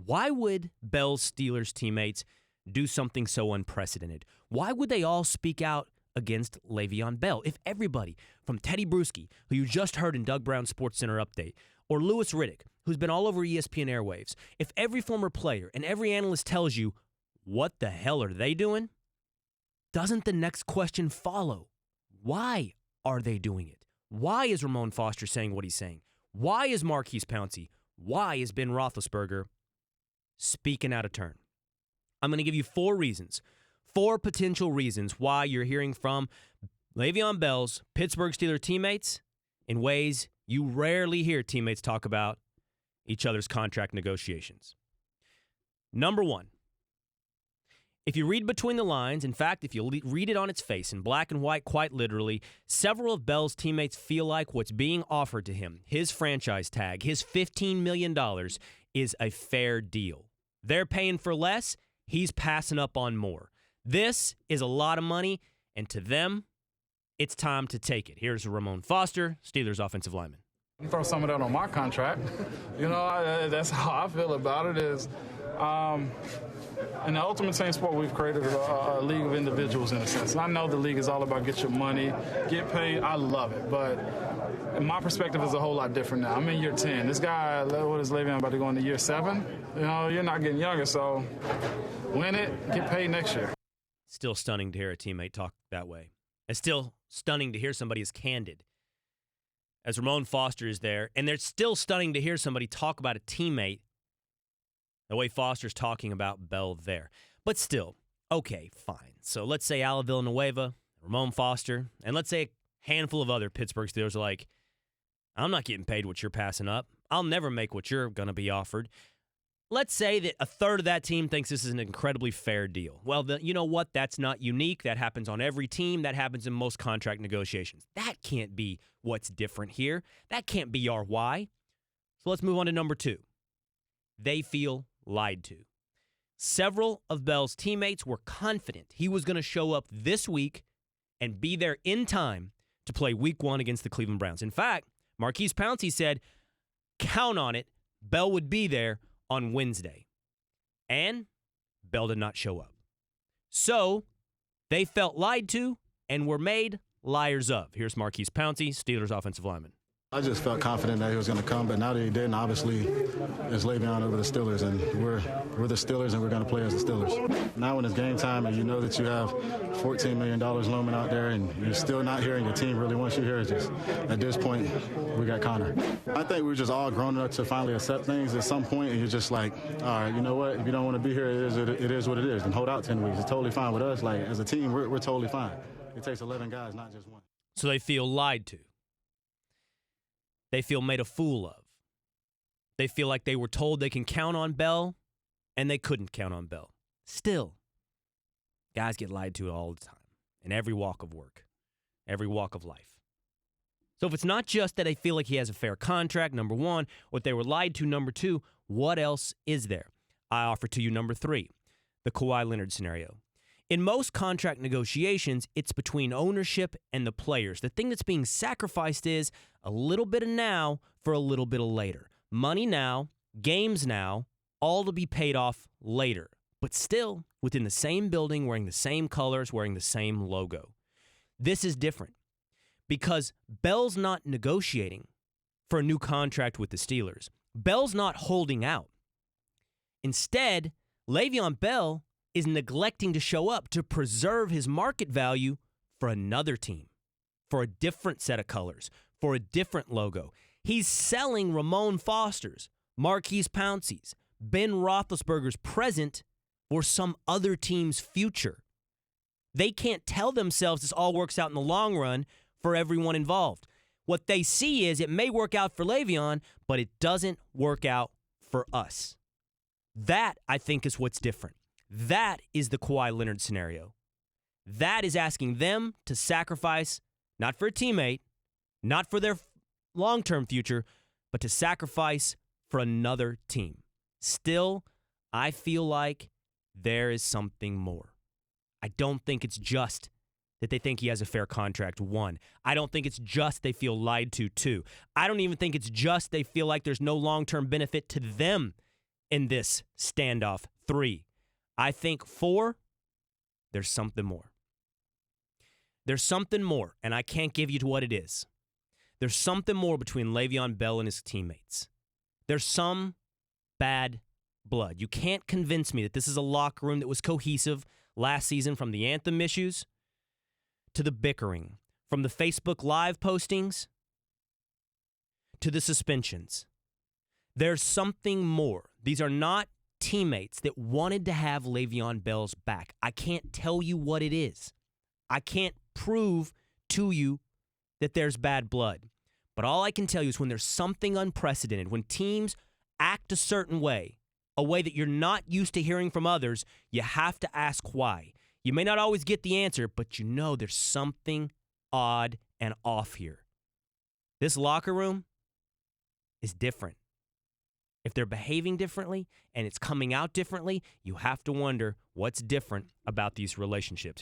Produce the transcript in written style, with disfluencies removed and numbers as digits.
Why would Bell's Steelers teammates do something so unprecedented? Why would they all speak out against Le'Veon Bell? If everybody from Teddy Bruschi, who you just heard in Doug Brown's SportsCenter update, or Louis Riddick, who's been all over ESPN airwaves, if every former player and every analyst tells you, what the hell are they doing? Doesn't the next question follow? Why are they doing it? Why is Ramon Foster saying what he's saying? Why is Maurkice Pouncey? Why is Ben Roethlisberger speaking out of turn? I'm going to give you 4 reasons, 4 potential reasons why you're hearing from Le'Veon Bell's Pittsburgh Steelers teammates in ways you rarely hear teammates talk about each other's contract negotiations. Number 1, if you read between the lines, in fact, if you read it on its face in black and white, quite literally, several of Bell's teammates feel like what's being offered to him, his franchise tag, his $15 million, is a fair deal. They're paying for less, he's passing up on more. This is a lot of money, and to them, it's time to take it. Here's Ramon Foster, Steelers offensive lineman. You throw some of that on my contract. That's how I feel about it is, in the ultimate team sport, we've created a league of individuals in a sense. And I know the league is all about get your money, get paid. I love it. But in my perspective is a whole lot different now. I'm in year 10. This guy, what is Le'Veon about to go into year 7? You're not getting younger, so win it, get paid next year. Still stunning to hear a teammate talk that way. It's still stunning to hear somebody as candid as Ramon Foster is there. And it's still stunning to hear somebody talk about a teammate the way Foster's talking about Bell there. But still, okay, fine. So let's say Ala Villanueva, Ramon Foster, and let's say a handful of other Pittsburgh Steelers are like, I'm not getting paid what you're passing up. I'll never make what you're going to be offered. Let's say that a third of that team thinks this is an incredibly fair deal. Well, you know what? That's not unique. That happens on every team. That happens in most contract negotiations. That can't be what's different here. That can't be our why. So let's move on to number 2. They feel lied to. Several of Bell's teammates were confident he was going to show up this week and be there in time to play week 1 against the Cleveland Browns. In fact, Maurkice Pouncey said, count on it, Bell would be there on Wednesday. And Bell did not show up. So they felt lied to and were made liars of. Here's Maurkice Pouncey, Steelers offensive lineman. I just felt confident that he was going to come, but now that he didn't, obviously, it's Le'Veon over the Steelers, and we're the Steelers, and we're going to play as the Steelers. Now when it's game time and you know that you have $14 million looming out there and you're still not hearing your team really wants you here, it's just at this point, we got Connor. I think we're just all grown up to finally accept things at some point, and you're just like, all right, you know what? If you don't want to be here, it is what it is, and hold out 10 weeks. It's totally fine with us. Like, as a team, we're totally fine. It takes 11 guys, not just one. So they feel lied to. They feel made a fool of. They feel like they were told they can count on Bell, and they couldn't count on Bell. Still, guys get lied to all the time, in every walk of work, every walk of life. So if it's not just that they feel like he has a fair contract, number 1, what they were lied to, number 2, what else is there? I offer to you number 3, the Kawhi Leonard scenario. In most contract negotiations, it's between ownership and the players. The thing that's being sacrificed is a little bit of now for a little bit of later. Money now, games now, all to be paid off later. But still, within the same building, wearing the same colors, wearing the same logo. This is different because Bell's not negotiating for a new contract with the Steelers. Bell's not holding out. Instead, Le'Veon Bell is neglecting to show up to preserve his market value for another team, for a different set of colors, for a different logo. He's selling Ramon Foster's, Maurkice Pouncey's, Ben Roethlisberger's present for some other team's future. They can't tell themselves this all works out in the long run for everyone involved. What they see is it may work out for Le'Veon, but it doesn't work out for us. That, I think, is what's different. That is the Kawhi Leonard scenario. That is asking them to sacrifice, not for a teammate, not for their long-term future, but to sacrifice for another team. Still, I feel like there is something more. I don't think it's just that they think he has a fair contract, 1. I don't think it's just they feel lied to, 2. I don't even think it's just they feel like there's no long-term benefit to them in this standoff. 3. I think 4, there's something more. There's something more, and I can't give you what it is. There's something more between Le'Veon Bell and his teammates. There's some bad blood. You can't convince me that this is a locker room that was cohesive last season, from the anthem issues to the bickering, from the Facebook Live postings to the suspensions. There's something more. These are not teammates that wanted to have Le'Veon Bell's back. I can't tell you what it is. I can't prove to you that there's bad blood. But all I can tell you is when there's something unprecedented, when teams act a certain way, a way that you're not used to hearing from others, you have to ask why. You may not always get the answer, but you know there's something odd and off here. This locker room is different. If they're behaving differently and it's coming out differently, you have to wonder what's different about these relationships.